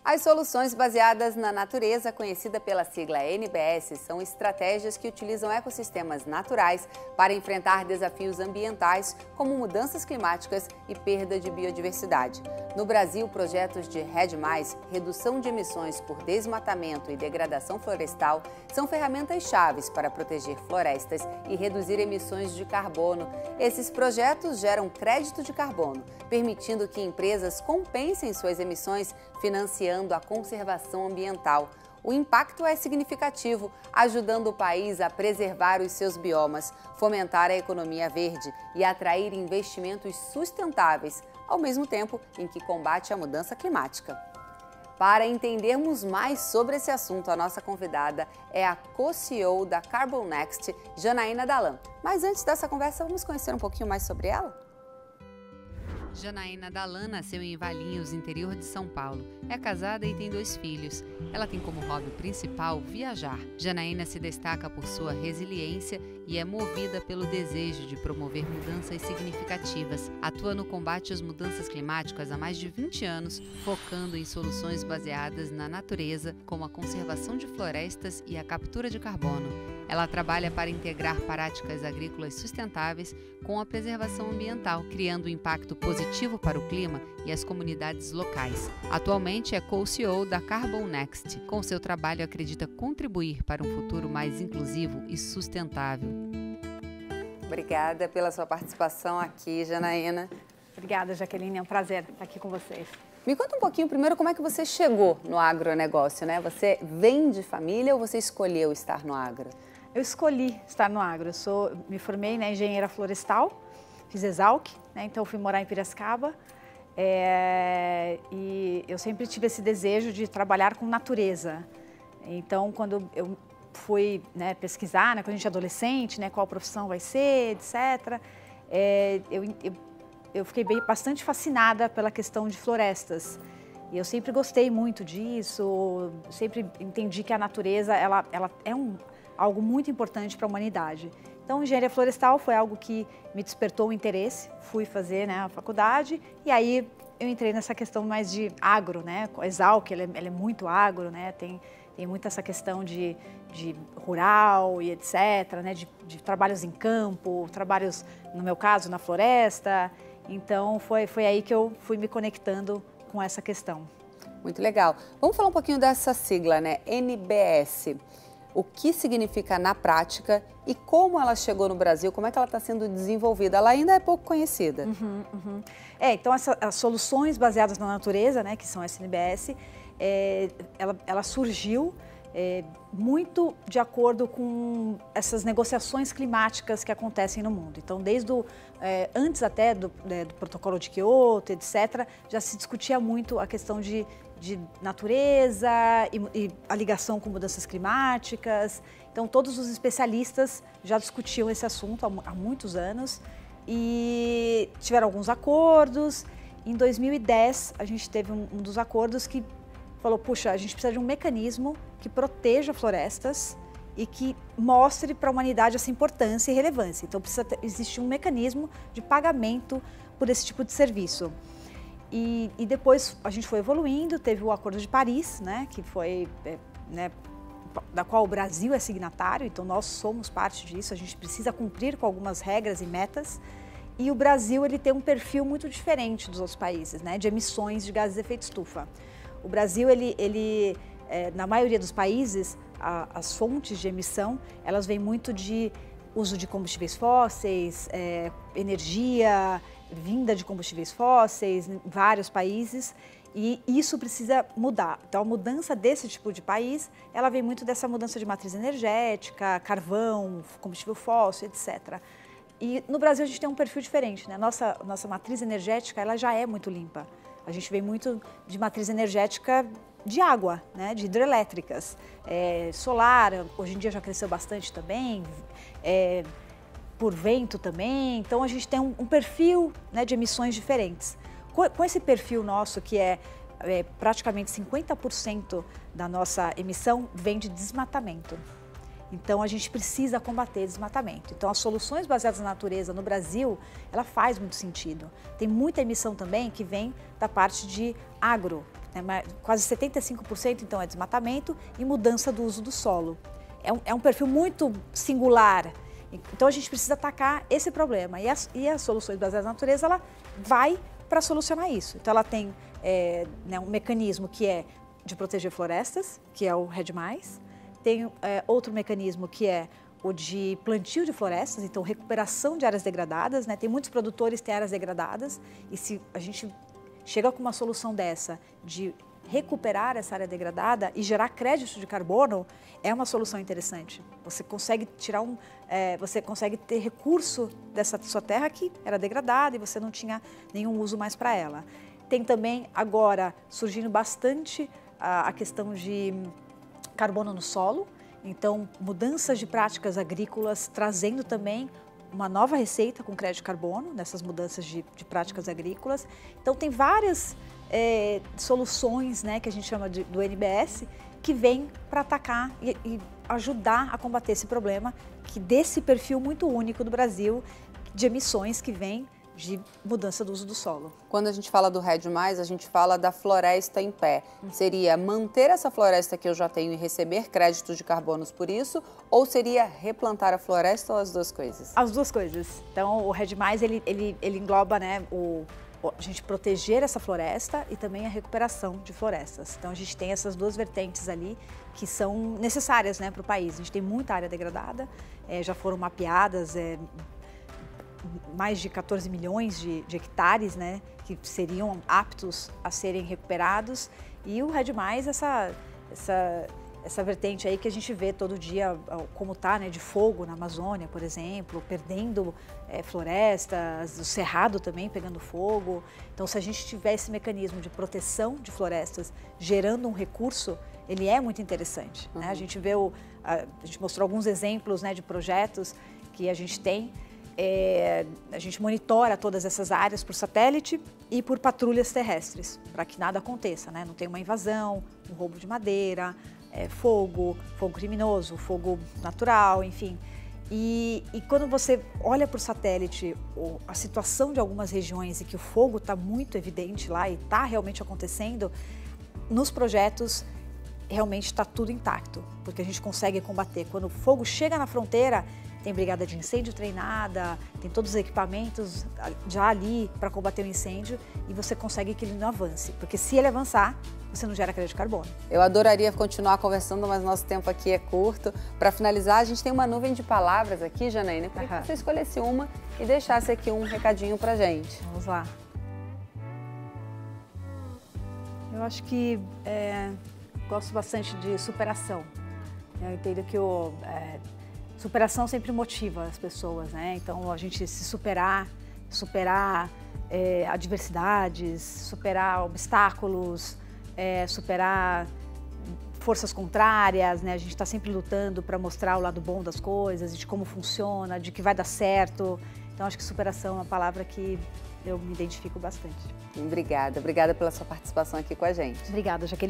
As soluções baseadas na natureza, conhecida pela sigla NBS, são estratégias que utilizam ecossistemas naturais para enfrentar desafios ambientais, como mudanças climáticas e perda de biodiversidade. No Brasil, projetos de REDD+, redução de emissões por desmatamento e degradação florestal, são ferramentas chaves para proteger florestas e reduzir emissões de carbono. Esses projetos geram crédito de carbono, permitindo que empresas compensem suas emissões, financiando a conservação ambiental. O impacto é significativo, ajudando o país a preservar os seus biomas, fomentar a economia verde e atrair investimentos sustentáveis, ao mesmo tempo em que combate a mudança climática. Para entendermos mais sobre esse assunto, a nossa convidada é a co-CEO da Carbon Next, Janaína Dallan. Mas antes dessa conversa, vamos conhecer um pouquinho mais sobre ela? Janaína Dallan nasceu em Valinhos, interior de São Paulo. É casada e tem 2 filhos. Ela tem como hobby principal viajar. Janaína se destaca por sua resiliência e é movida pelo desejo de promover mudanças significativas. Atua no combate às mudanças climáticas há mais de 20 anos, focando em soluções baseadas na natureza, como a conservação de florestas e a captura de carbono. Ela trabalha para integrar práticas agrícolas sustentáveis com a preservação ambiental, criando um impacto positivo para o clima e as comunidades locais. Atualmente é co-CEO da Carbon Next. Com seu trabalho, acredita contribuir para um futuro mais inclusivo e sustentável. Obrigada pela sua participação aqui, Janaína. Obrigada, Jaqueline. É um prazer estar aqui com vocês. Me conta um pouquinho primeiro como é que você chegou no agronegócio, né? Você vem de família ou você escolheu estar no agro? Eu escolhi estar no agro. Me formei na engenheira florestal, fiz Exalc, né? Então fui morar em Piracicaba. E eu sempre tive esse desejo de trabalhar com natureza. Então, quando eu fui, né, pesquisar, né, quando a gente é adolescente, né, qual profissão vai ser, etc., eu fiquei bastante fascinada pela questão de florestas. E eu sempre gostei muito disso, sempre entendi que a natureza ela é algo muito importante para a humanidade. Então, engenharia florestal foi algo que me despertou o interesse, fui fazer, né, a faculdade e aí eu entrei nessa questão mais de agro, né, a Exalc, ela é muito agro, né, tem muito essa questão de rural e etc, né, de trabalhos em campo, trabalhos, no meu caso, na floresta. Então, foi aí que eu fui me conectando com essa questão. Muito legal. Vamos falar um pouquinho dessa sigla, né, NBS. O que significa na prática e como ela chegou no Brasil, como é que ela está sendo desenvolvida? Ela ainda é pouco conhecida. Então, as soluções baseadas na natureza, né, que são as NBS, ela surgiu muito de acordo com essas negociações climáticas que acontecem no mundo. Então, antes até do protocolo de Kyoto, etc., já se discutia muito a questão de natureza e a ligação com mudanças climáticas. Então, todos os especialistas já discutiam esse assunto há muitos anos e tiveram alguns acordos. Em 2010, a gente teve um dos acordos que falou, puxa, a gente precisa de um mecanismo que proteja florestas e que mostre para a humanidade essa importância e relevância. Então, precisa existir um mecanismo de pagamento por esse tipo de serviço. E depois a gente foi evoluindo, teve o Acordo de Paris, né, que foi, né, da qual o Brasil é signatário, então nós somos parte disso, a gente precisa cumprir com algumas regras e metas. E o Brasil ele tem um perfil muito diferente dos outros países, né, de emissões de gases de efeito estufa. O Brasil, na maioria dos países, as fontes de emissão, elas vêm muito de uso de combustíveis fósseis, energia vinda de combustíveis fósseis em vários países, e isso precisa mudar. Então, a mudança desse tipo de país, ela vem muito dessa mudança de matriz energética, carvão, combustível fóssil, etc. E no Brasil a gente tem um perfil diferente, né? Nossa matriz energética, ela já é muito limpa. A gente vem muito de matriz energética de água, né, de hidrelétricas, solar, hoje em dia já cresceu bastante também, por vento também, então a gente tem um perfil, né, de emissões diferentes. Com esse perfil nosso, que é praticamente 50% da nossa emissão, vem de desmatamento. Então, a gente precisa combater desmatamento. Então, as soluções baseadas na natureza no Brasil, ela faz muito sentido. Tem muita emissão também que vem da parte de agro, né, quase 75% então é desmatamento e mudança do uso do solo. É um perfil muito singular, então a gente precisa atacar esse problema e as soluções baseadas na natureza, ela vai para solucionar isso. Então ela tem né, um mecanismo que é de proteger florestas, que é o REDD+, tem outro mecanismo que é o de plantio de florestas, então recuperação de áreas degradadas, né? Tem muitos produtores que têm áreas degradadas e se a gente chega com uma solução dessa de recuperar essa área degradada e gerar crédito de carbono, é uma solução interessante. Você consegue você consegue ter recurso dessa sua terra que era degradada e você não tinha nenhum uso mais para ela. Tem também agora surgindo bastante a questão de carbono no solo, então mudanças de práticas agrícolas trazendo também uma nova receita com crédito de carbono, nessas mudanças de práticas agrícolas. Então tem várias soluções, né, que a gente chama do NBS, que vem para atacar e ajudar a combater esse problema desse perfil muito único do Brasil de emissões que vem de mudança do uso do solo. Quando a gente fala do REDD+, a gente fala da floresta em pé. Seria manter essa floresta que eu já tenho e receber créditos de carbonos por isso? Ou seria replantar a floresta ou as duas coisas? As duas coisas. Então, o REDD+, ele engloba, né, a gente proteger essa floresta e também a recuperação de florestas. Então, a gente tem essas duas vertentes ali que são necessárias, né, para o país. A gente tem muita área degradada, já foram mapeadas mais de 14 milhões de hectares, né, que seriam aptos a serem recuperados. E o REDD+, essa vertente aí que a gente vê todo dia, como está, né, de fogo na Amazônia, por exemplo, perdendo florestas, o cerrado também pegando fogo. Então, se a gente tiver esse mecanismo de proteção de florestas, gerando um recurso, ele é muito interessante, né? A gente vê a gente mostrou alguns exemplos, né, de projetos que a gente tem. A gente monitora todas essas áreas por satélite e por patrulhas terrestres, para que nada aconteça, né? Não tenha uma invasão, um roubo de madeira, fogo criminoso, fogo natural, enfim. E quando você olha por satélite a situação de algumas regiões e que o fogo está muito evidente lá e está realmente acontecendo, nos projetos realmente está tudo intacto, porque a gente consegue combater. Quando o fogo chega na fronteira, tem brigada de incêndio treinada, tem todos os equipamentos já ali para combater o incêndio e você consegue que ele não avance, porque se ele avançar, você não gera crédito de carbono. Eu adoraria continuar conversando, mas nosso tempo aqui é curto. Para finalizar, a gente tem uma nuvem de palavras aqui, Janaína. Eu queria que você escolhesse uma e deixasse aqui um recadinho para gente. Vamos lá. Eu acho que gosto bastante de superação. Eu entendo que superação sempre motiva as pessoas, né? Então, a gente se superar adversidades, superar obstáculos, superar forças contrárias, né? A gente está sempre lutando para mostrar o lado bom das coisas, de como funciona, de que vai dar certo. Então, acho que superação é uma palavra que eu me identifico bastante. Obrigada pela sua participação aqui com a gente. Obrigada, Jaqueline.